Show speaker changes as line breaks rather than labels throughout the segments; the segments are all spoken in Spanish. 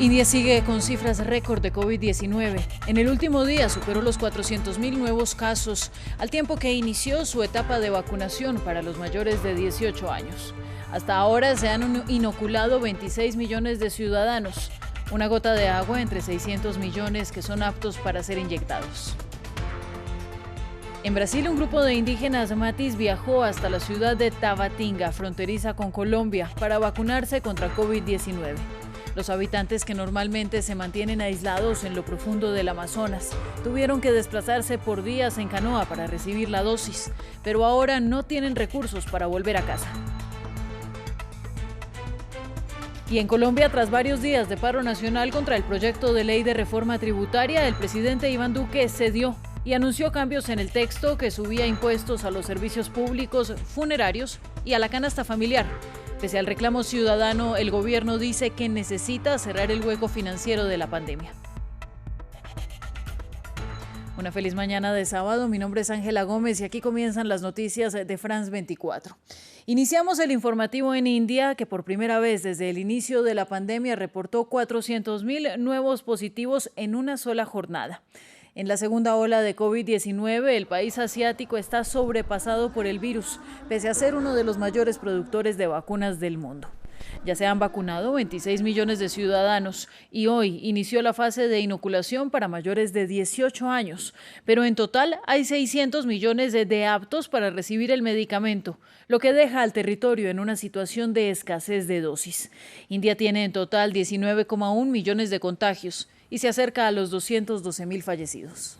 India sigue con cifras récord de COVID-19. En el último día superó los 400.000 nuevos casos, al tiempo que inició su etapa de vacunación para los mayores de 18 años. Hasta ahora se han inoculado 26 millones de ciudadanos, una gota de agua entre 600 millones que son aptos para ser inyectados. En Brasil, un grupo de indígenas matis viajó hasta la ciudad de Tabatinga, fronteriza con Colombia, para vacunarse contra COVID-19. Los habitantes, que normalmente se mantienen aislados en lo profundo del Amazonas, tuvieron que desplazarse por días en canoa para recibir la dosis, pero ahora no tienen recursos para volver a casa. Y en Colombia, tras varios días de paro nacional contra el proyecto de ley de reforma tributaria, el presidente Iván Duque cedió y anunció cambios en el texto que subía impuestos a los servicios públicos, funerarios y a la canasta familiar. Pese al reclamo ciudadano, el gobierno dice que necesita cerrar el hueco financiero de la pandemia. Una feliz mañana de sábado. Mi nombre es Ángela Gómez y aquí comienzan las noticias de France 24. Iniciamos el informativo en India, que por primera vez desde el inicio de la pandemia reportó 400.000 nuevos positivos en una sola jornada. En la segunda ola de COVID-19, el país asiático está sobrepasado por el virus, pese a ser uno de los mayores productores de vacunas del mundo. Ya se han vacunado 26 millones de ciudadanos y hoy inició la fase de inoculación para mayores de 18 años, pero en total hay 600 millones de aptos para recibir el medicamento, lo que deja al territorio en una situación de escasez de dosis. India tiene en total 19,1 millones de contagios y se acerca a los 212.000 fallecidos.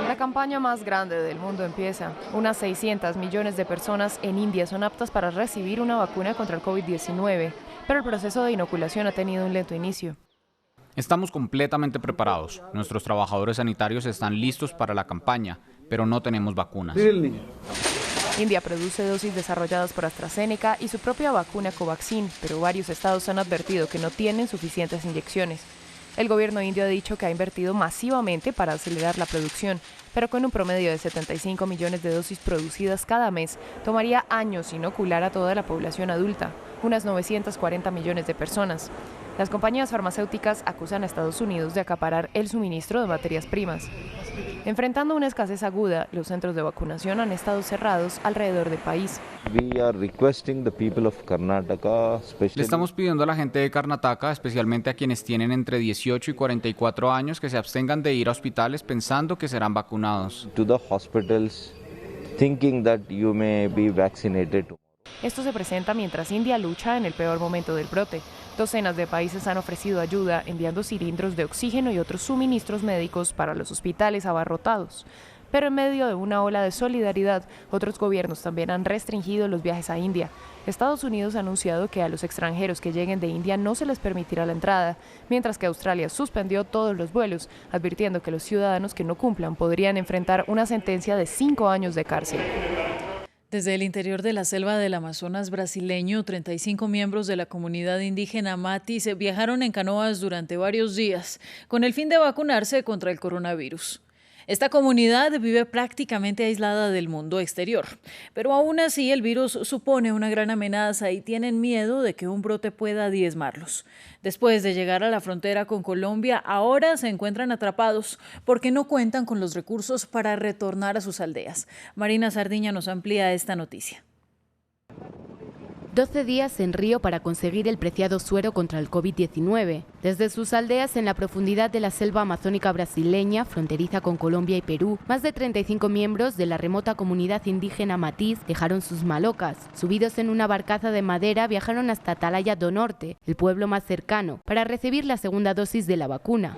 La campaña más grande del mundo empieza. Unas 600 millones de personas en India son aptas para recibir una vacuna contra el COVID-19, pero el proceso de inoculación ha tenido un lento inicio.
Estamos completamente preparados. Nuestros trabajadores sanitarios están listos para la campaña, pero no tenemos vacunas.
India produce dosis desarrolladas por AstraZeneca y su propia vacuna Covaxin, pero varios estados han advertido que no tienen suficientes inyecciones. El gobierno indio ha dicho que ha invertido masivamente para acelerar la producción, pero con un promedio de 75 millones de dosis producidas cada mes, tomaría años inocular a toda la población adulta, unas 940 millones de personas. Las compañías farmacéuticas acusan a Estados Unidos de acaparar el suministro de materias primas. Enfrentando una escasez aguda, los centros de vacunación han estado cerrados alrededor del país.
Le estamos pidiendo a la gente de Karnataka, especialmente a quienes tienen entre 18 y 44 años, que se abstengan de ir a hospitales pensando que serán vacunados.
Esto se presenta mientras India lucha en el peor momento del brote. Docenas de países han ofrecido ayuda, enviando cilindros de oxígeno y otros suministros médicos para los hospitales abarrotados. Pero en medio de una ola de solidaridad, otros gobiernos también han restringido los viajes a India. Estados Unidos ha anunciado que a los extranjeros que lleguen de India no se les permitirá la entrada, mientras que Australia suspendió todos los vuelos, advirtiendo que los ciudadanos que no cumplan podrían enfrentar una sentencia de 5 años de cárcel.
Desde el interior de la selva del Amazonas brasileño, 35 miembros de la comunidad indígena Matis viajaron en canoas durante varios días con el fin de vacunarse contra el coronavirus. Esta comunidad vive prácticamente aislada del mundo exterior, pero aún así el virus supone una gran amenaza y tienen miedo de que un brote pueda diezmarlos. Después de llegar a la frontera con Colombia, ahora se encuentran atrapados porque no cuentan con los recursos para retornar a sus aldeas. Marina Sardiña nos amplía esta noticia.
12 días en Río para conseguir el preciado suero contra el COVID-19. Desde sus aldeas en la profundidad de la selva amazónica brasileña, fronteriza con Colombia y Perú, más de 35 miembros de la remota comunidad indígena Matis dejaron sus malocas. Subidos en una barcaza de madera, viajaron hasta Atalaya do Norte, el pueblo más cercano, para recibir la segunda dosis de la vacuna.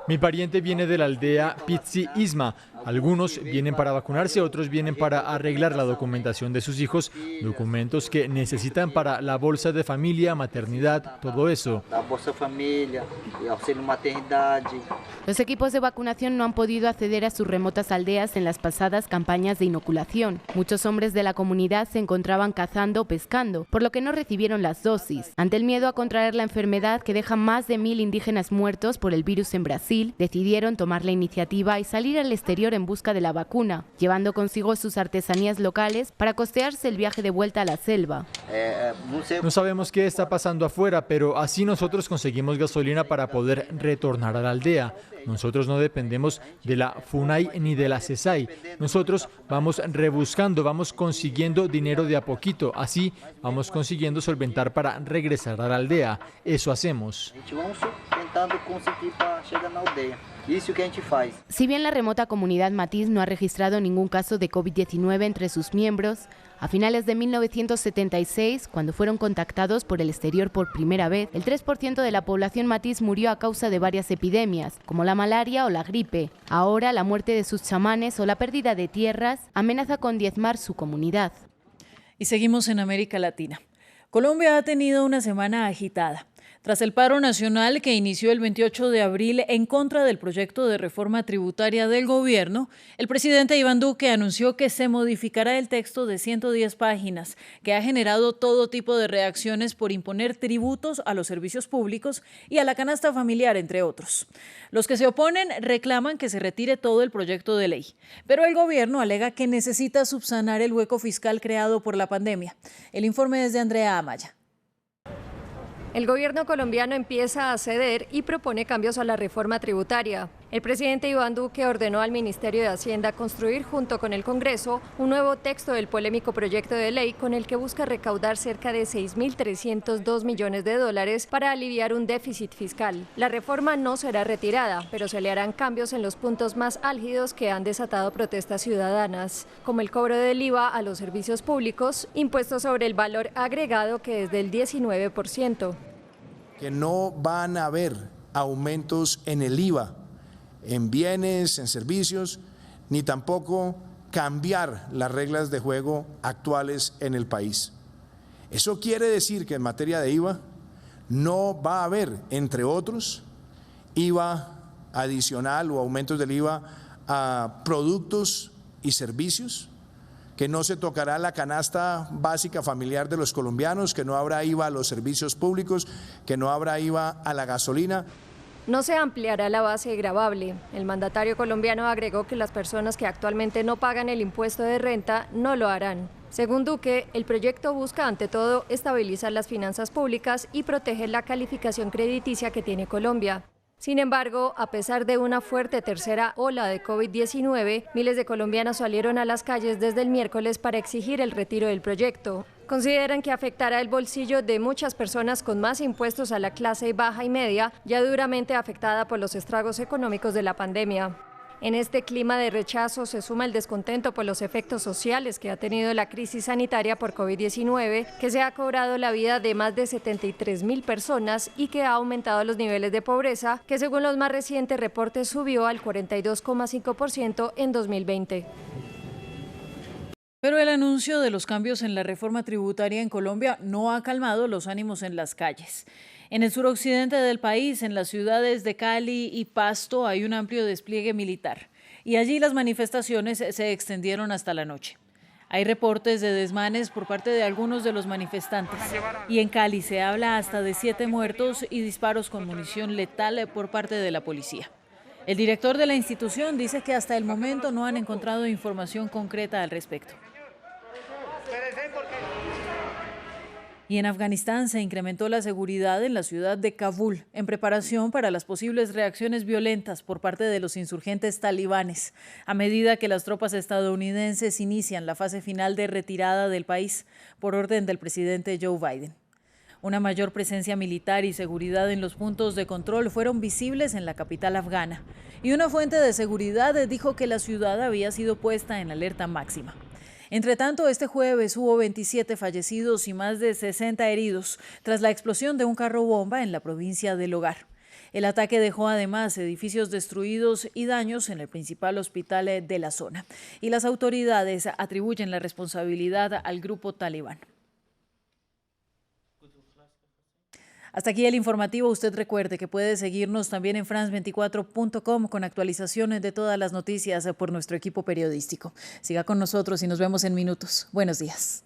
Mi pariente viene de la aldea Pitsi Isma. Algunos vienen para vacunarse, otros vienen para arreglar la documentación de sus hijos, documentos que necesitan para la bolsa de familia, maternidad, todo eso.
Los equipos de vacunación no han podido acceder a sus remotas aldeas en las pasadas campañas de inoculación. Muchos hombres de la comunidad se encontraban cazando o pescando, por lo que no recibieron las dosis. Ante el miedo a contraer la enfermedad que deja más de 1.000 indígenas muertos por el virus en Brasil, Brasil, decidieron tomar la iniciativa y salir al exterior en busca de la vacuna, llevando consigo sus artesanías locales para costearse el viaje de vuelta a la selva.
No sabemos qué está pasando afuera, pero así nosotros conseguimos gasolina para poder retornar a la aldea. Nosotros no dependemos de la FUNAI ni de la CESAI. Nosotros vamos rebuscando, vamos consiguiendo dinero de a poquito. Así vamos consiguiendo solventar para regresar a la aldea. Eso hacemos.
Si bien la remota comunidad Matiz no ha registrado ningún caso de COVID-19 entre sus miembros, a finales de 1976, cuando fueron contactados por el exterior por primera vez, el 3% de la población Matiz murió a causa de varias epidemias, como la malaria o la gripe. Ahora, la muerte de sus chamanes o la pérdida de tierras amenaza con diezmar su comunidad.
Y seguimos en América Latina. Colombia ha tenido una semana agitada. Tras el paro nacional que inició el 28 de abril en contra del proyecto de reforma tributaria del gobierno, el presidente Iván Duque anunció que se modificará el texto de 110 páginas, que ha generado todo tipo de reacciones por imponer tributos a los servicios públicos y a la canasta familiar, entre otros. Los que se oponen reclaman que se retire todo el proyecto de ley, pero el gobierno alega que necesita subsanar el hueco fiscal creado por la pandemia. El informe es de Andrea Amaya.
El gobierno colombiano empieza a ceder y propone cambios a la reforma tributaria. El presidente Iván Duque ordenó al Ministerio de Hacienda construir junto con el Congreso un nuevo texto del polémico proyecto de ley con el que busca recaudar cerca de 6.302 millones de dólares para aliviar un déficit fiscal. La reforma no será retirada, pero se le harán cambios en los puntos más álgidos que han desatado protestas ciudadanas, como el cobro del IVA a los servicios públicos, impuesto sobre el valor agregado que es del 19%.
Que no van a haber aumentos en el IVA, en bienes, en servicios, ni tampoco cambiar las reglas de juego actuales en el país. Eso quiere decir que en materia de IVA no va a haber, entre otros, IVA adicional o aumentos del IVA a productos y servicios, que no se tocará la canasta básica familiar de los colombianos, que no habrá IVA a los servicios públicos, que no habrá IVA a la gasolina.
No se ampliará la base gravable. El mandatario colombiano agregó que las personas que actualmente no pagan el impuesto de renta no lo harán. Según Duque, el proyecto busca ante todo estabilizar las finanzas públicas y proteger la calificación crediticia que tiene Colombia. Sin embargo, a pesar de una fuerte tercera ola de COVID-19, miles de colombianos salieron a las calles desde el miércoles para exigir el retiro del proyecto. Consideran que afectará el bolsillo de muchas personas con más impuestos a la clase baja y media, ya duramente afectada por los estragos económicos de la pandemia. En este clima de rechazo se suma el descontento por los efectos sociales que ha tenido la crisis sanitaria por COVID-19, que se ha cobrado la vida de más de 73.000 personas y que ha aumentado los niveles de pobreza, que según los más recientes reportes subió al 42,5% en 2020.
Pero el anuncio de los cambios en la reforma tributaria en Colombia no ha calmado los ánimos en las calles. En el suroccidente del país, en las ciudades de Cali y Pasto, hay un amplio despliegue militar y allí las manifestaciones se extendieron hasta la noche. Hay reportes de desmanes por parte de algunos de los manifestantes y en Cali se habla hasta de 7 muertos y disparos con munición letal por parte de la policía. El director de la institución dice que hasta el momento no han encontrado información concreta al respecto. Y en Afganistán se incrementó la seguridad en la ciudad de Kabul, en preparación para las posibles reacciones violentas por parte de los insurgentes talibanes, a medida que las tropas estadounidenses inician la fase final de retirada del país por orden del presidente Joe Biden. Una mayor presencia militar y seguridad en los puntos de control fueron visibles en la capital afgana, y una fuente de seguridad dijo que la ciudad había sido puesta en alerta máxima. Entre tanto, este jueves hubo 27 fallecidos y más de 60 heridos tras la explosión de un carro bomba en la provincia de Logar. El ataque dejó además edificios destruidos y daños en el principal hospital de la zona, y las autoridades atribuyen la responsabilidad al grupo talibán. Hasta aquí el informativo. Usted recuerde que puede seguirnos también en france24.com con actualizaciones de todas las noticias por nuestro equipo periodístico. Siga con nosotros y nos vemos en minutos. Buenos días.